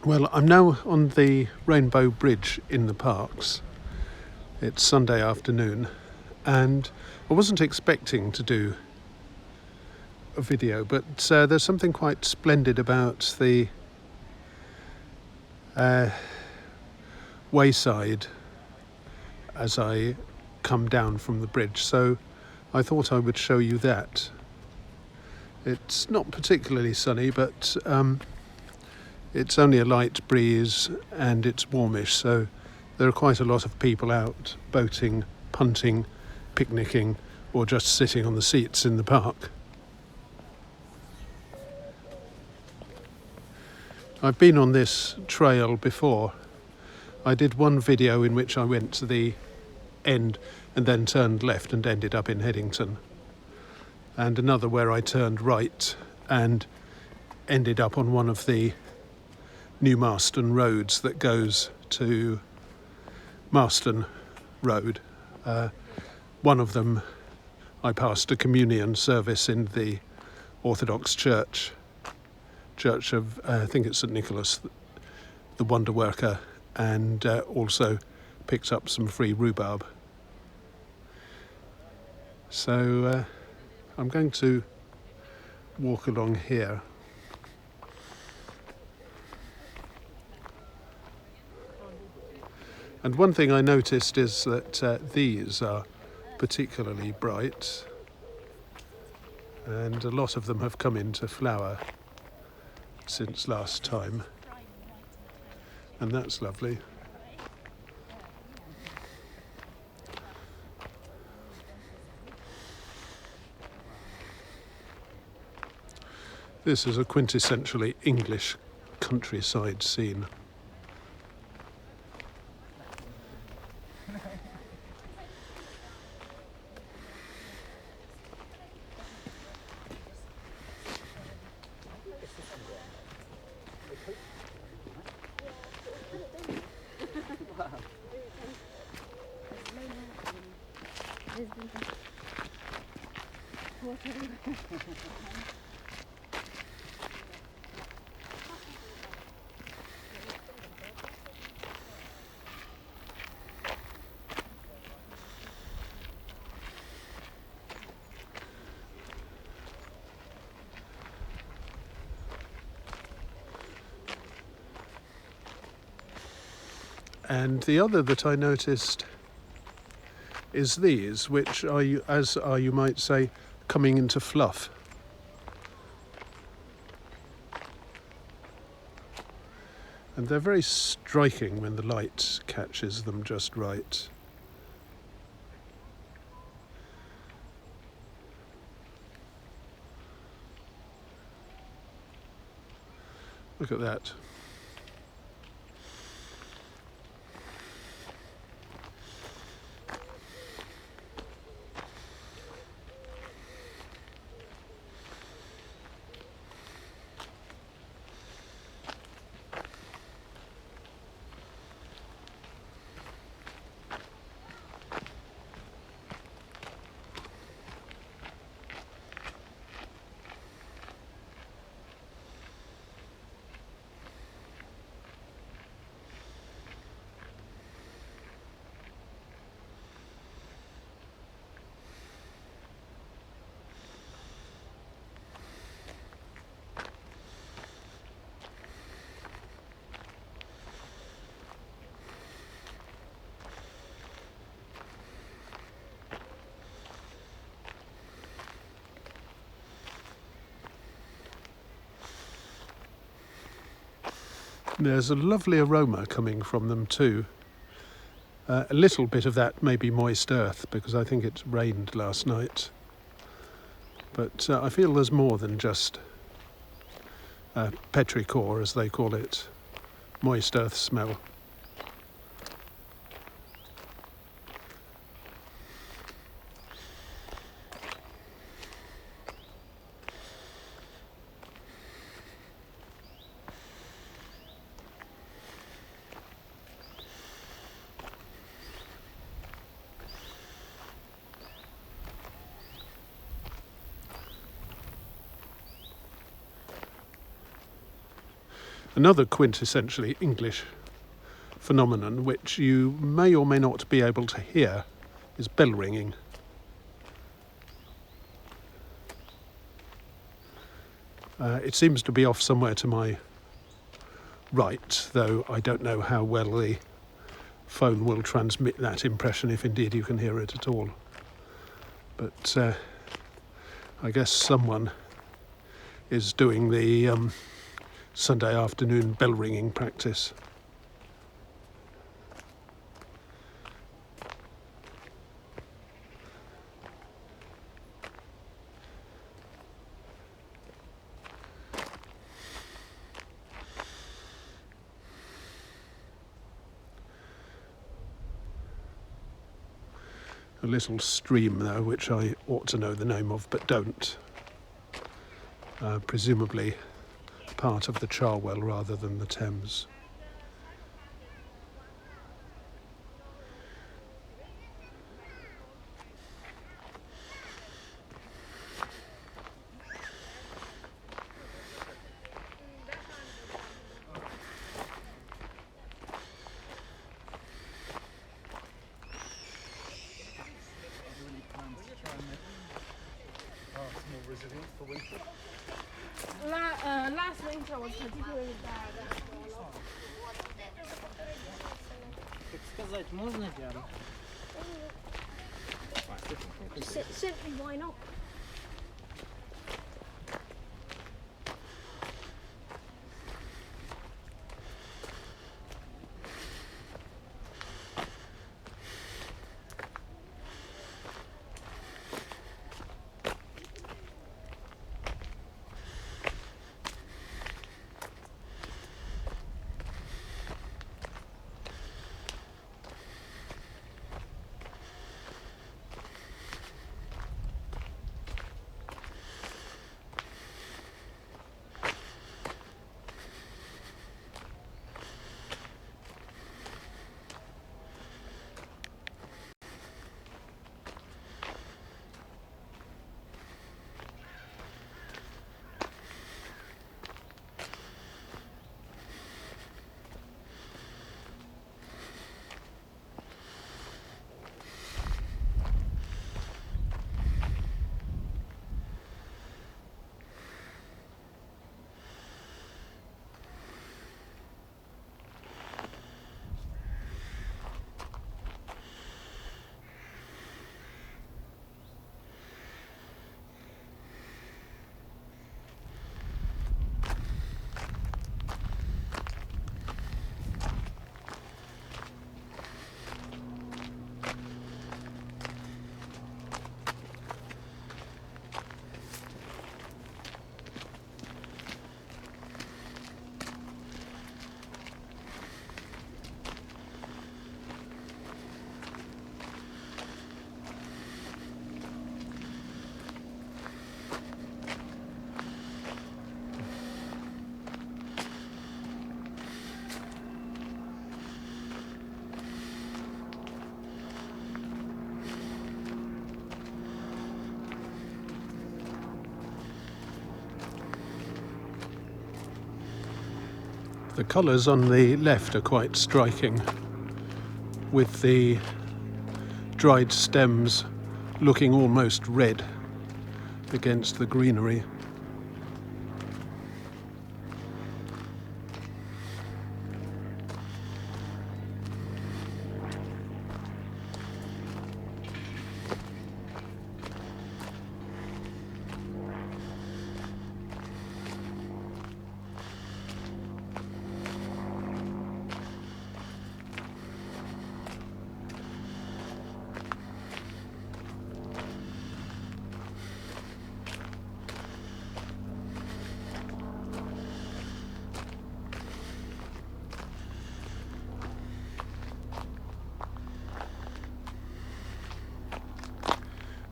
Well, I'm now on the Rainbow Bridge in the Parks. It's Sunday afternoon, and I wasn't expecting to do a video, but there's something quite splendid about the wayside as I come down from the bridge, so I thought I would show you that. It's not particularly sunny, but it's only a light breeze and it's warmish, so there are quite a lot of people out boating, punting, picnicking, or just sitting on the seats in the park. I've been on this trail before. I did one video in which I went to the end and then turned left and ended up in Headington, and another where I turned right and ended up on one of the new Marston roads that goes to Marston Road. One of them I passed a communion service in the Orthodox Church of, I think it's St Nicholas, the Wonder Worker, and also picked up some free rhubarb. So I'm going to walk along here. And one thing I noticed is that these are particularly bright, and a lot of them have come into flower since last time, and that's lovely. This is a quintessentially English countryside scene. And the other that I noticed is these, which are, you might say, coming into fluff. And they're very striking when the light catches them just right. Look at that. There's a lovely aroma coming from them too. A little bit of that may be moist earth, because I think it rained last night. But I feel there's more than just petrichor, as they call it, moist earth smell. Another quintessentially English phenomenon, which you may or may not be able to hear, is bell ringing. It seems to be off somewhere to my right, though I don't know how well the phone will transmit that impression, if indeed you can hear it at all. But I guess someone is doing the Sunday afternoon bell ringing practice. A little stream, though, which I ought to know the name of, but don't. Presumably part of the Cherwell rather than the Thames. Last winter was particularly bad. Так сказать, можно, Диана? Simply, why not? The colours on the left are quite striking, with the dried stems looking almost red against the greenery.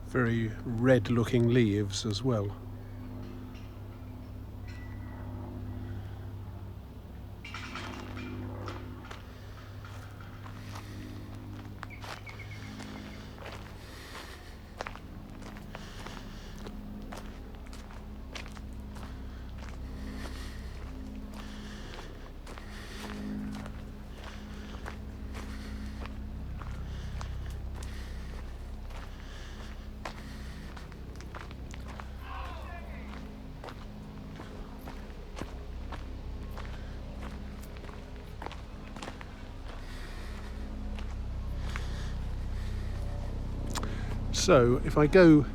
Very red looking leaves as well. So if I go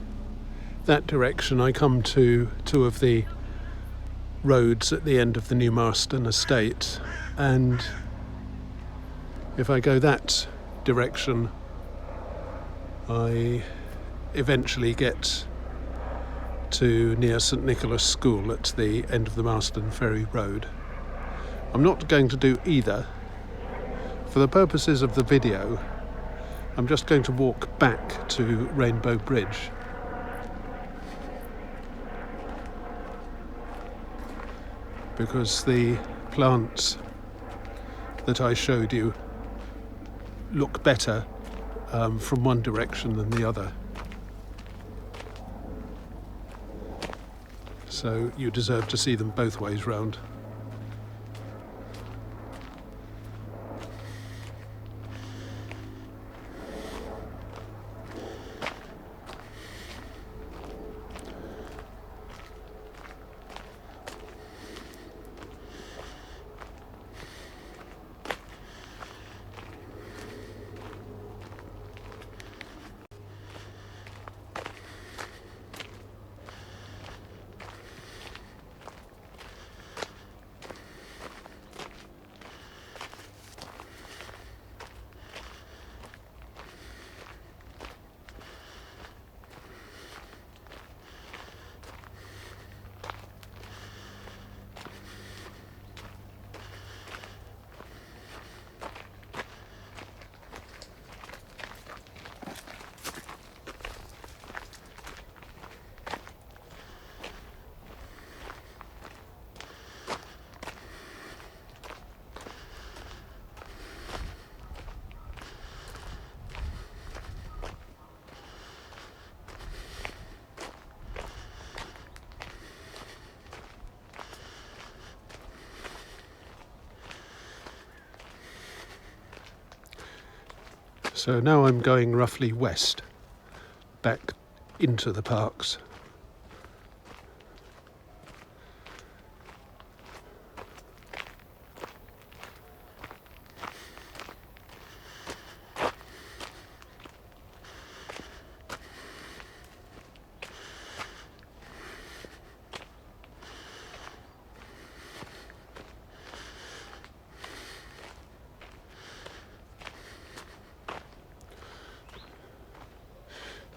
that direction, I come to two of the roads at the end of the new Marston estate, and if I go that direction, I eventually get to near St Nicholas School at the end of the Marston Ferry Road. I'm not going to do either. For the purposes of the video, I'm just going to walk back to Rainbow Bridge. Because the plants that I showed you look better from one direction than the other. So you deserve to see them both ways round. So now I'm going roughly west, back into the parks.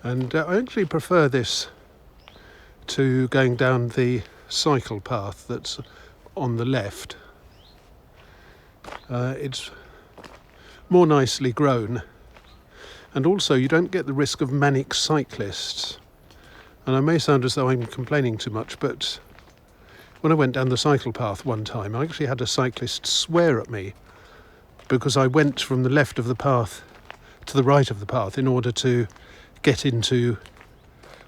And I actually prefer this to going down the cycle path that's on the left. It's more nicely grown, and also you don't get the risk of manic cyclists. And I may sound as though I'm complaining too much, but when I went down the cycle path one time, I actually had a cyclist swear at me because I went from the left of the path to the right of the path in order to get into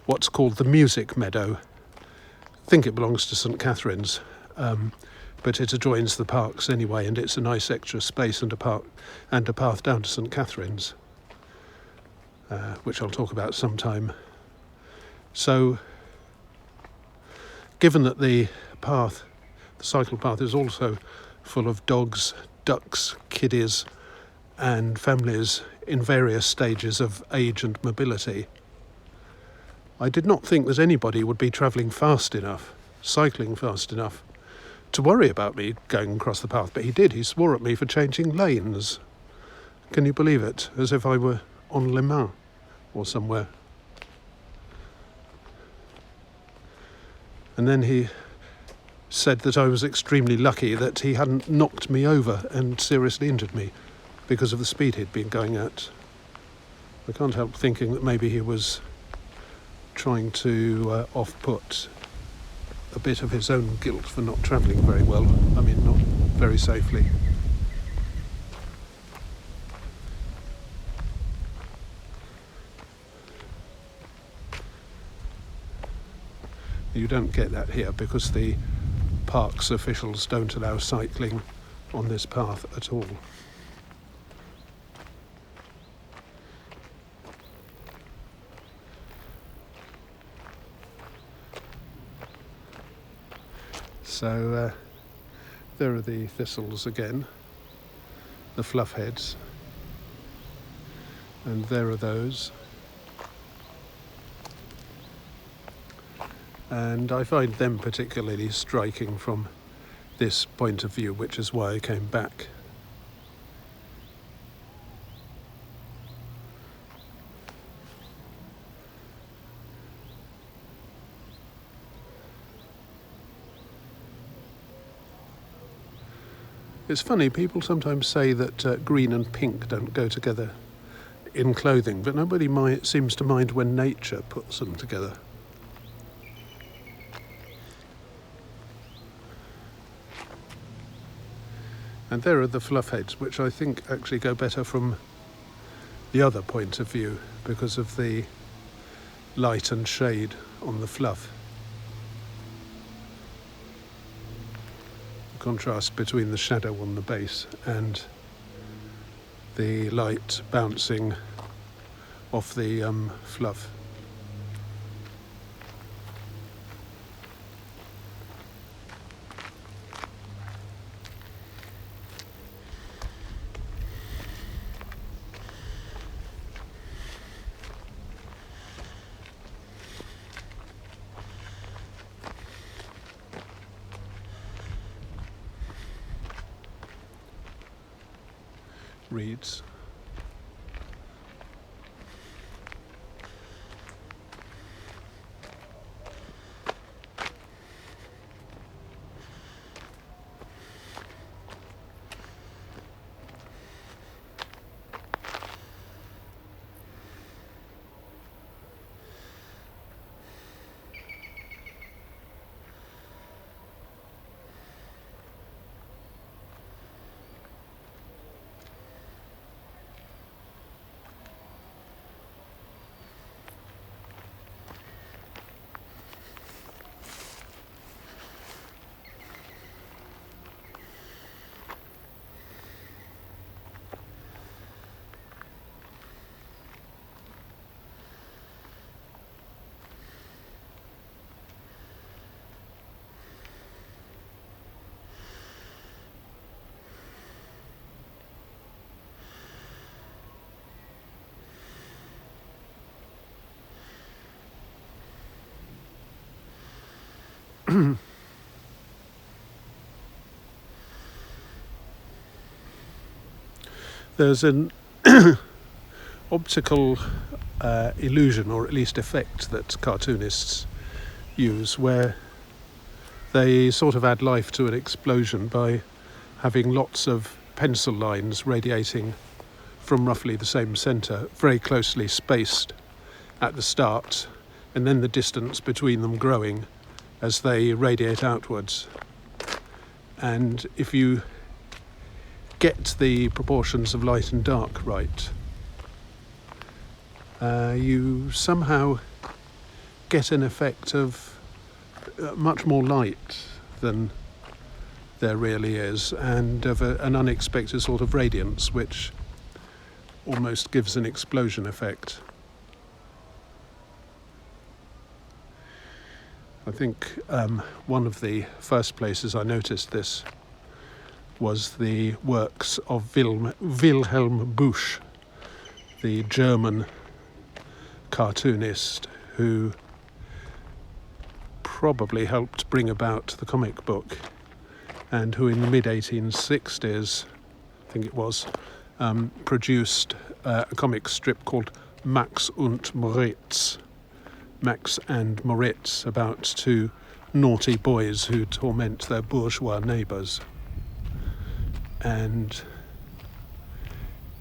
what's called the music meadow. I think it belongs to St Catherine's, but it adjoins the parks anyway, and it's a nice extra space and a path down to St Catherine's, which I'll talk about sometime. So, given that the cycle path is also full of dogs, ducks, kiddies, and families in various stages of age and mobility, I did not think that anybody would be travelling fast enough, cycling fast enough, to worry about me going across the path, but he did. He swore at me for changing lanes. Can you believe it? As if I were on Le Mans or somewhere. And then he said that I was extremely lucky that he hadn't knocked me over and seriously injured me because of the speed he'd been going at. I can't help thinking that maybe he was trying to off-put a bit of his own guilt for not travelling very well. I mean, not very safely. You don't get that here because the parks officials don't allow cycling on this path at all. So there are the thistles again, the fluff heads, and there are those. And I find them particularly striking from this point of view, which is why I came back. It's funny, people sometimes say that green and pink don't go together in clothing, but nobody seems to mind when nature puts them together. And there are the fluff heads, which I think actually go better from the other point of view because of the light and shade on the fluff. The contrast between the shadow on the base and the light bouncing off the fluff. Reeds. There's an optical illusion, or at least effect, that cartoonists use where they sort of add life to an explosion by having lots of pencil lines radiating from roughly the same centre, very closely spaced at the start, and then the distance between them growing as they radiate outwards. And if you get the proportions of light and dark right, you somehow get an effect of much more light than there really is, and of an unexpected sort of radiance which almost gives an explosion effect. I think one of the first places I noticed this was the works of Wilhelm Busch, the German cartoonist who probably helped bring about the comic book, and who in the mid-1860s, I think it was, produced a comic strip called Max und Moritz, Max and Moritz, about two naughty boys who torment their bourgeois neighbours and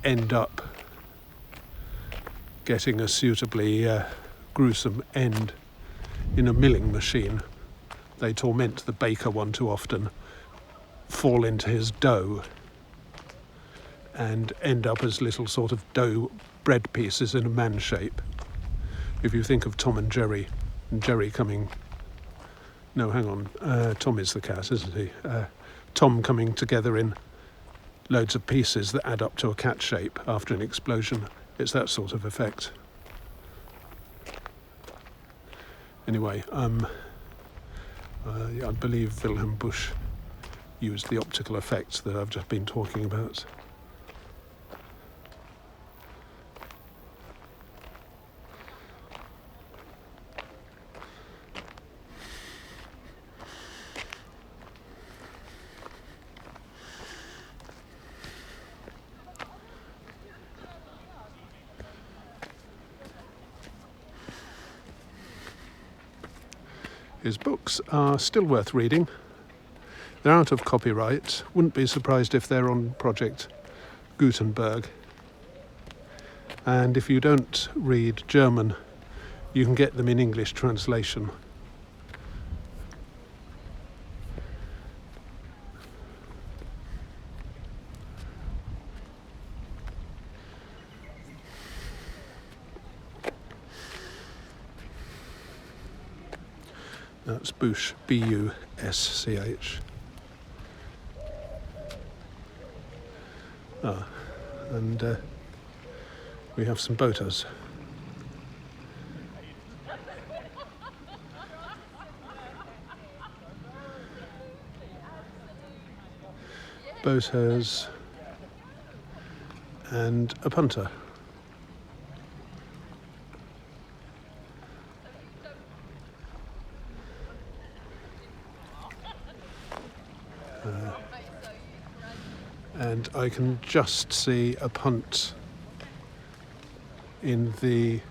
end up getting a suitably gruesome end in a milling machine. They torment the baker one too often, fall into his dough, and end up as little sort of dough bread pieces in a man shape. If you think of Tom and Jerry coming... No, hang on. Tom is the cat, isn't he? Tom coming together in loads of pieces that add up to a cat shape after an explosion. It's that sort of effect. Anyway, I believe Wilhelm Busch used the optical effect that I've just been talking about. His books are still worth reading. They're out of copyright. Wouldn't be surprised if they're on Project Gutenberg. And if you don't read German, you can get them in English translation. That's Busch, B-U-S-C-H. And we have some boaters. Boaters and a punter. And I can just see a punt in the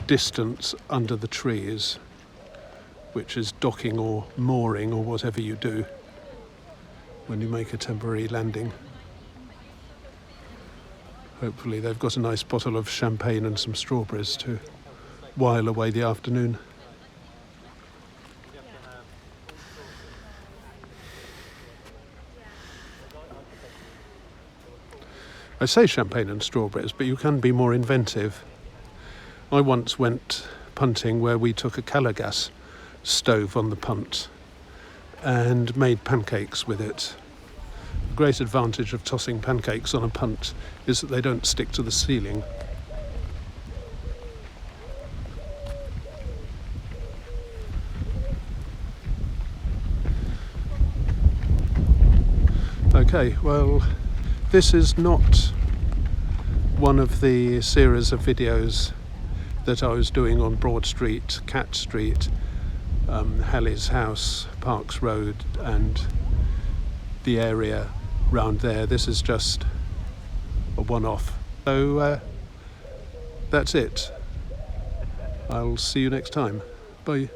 distance under the trees, which is docking or mooring or whatever you do when you make a temporary landing. Hopefully they've got a nice bottle of champagne and some strawberries to while away the afternoon. I say champagne and strawberries, but you can be more inventive. I once went punting where we took a calagas stove on the punt and made pancakes with it. The great advantage of tossing pancakes on a punt is that they don't stick to the ceiling. Okay, well, this is not one of the series of videos that I was doing on Broad Street, Cat Street, Halley's House, Parks Road and the area round there. This is just a one-off. So that's it. I'll see you next time. Bye.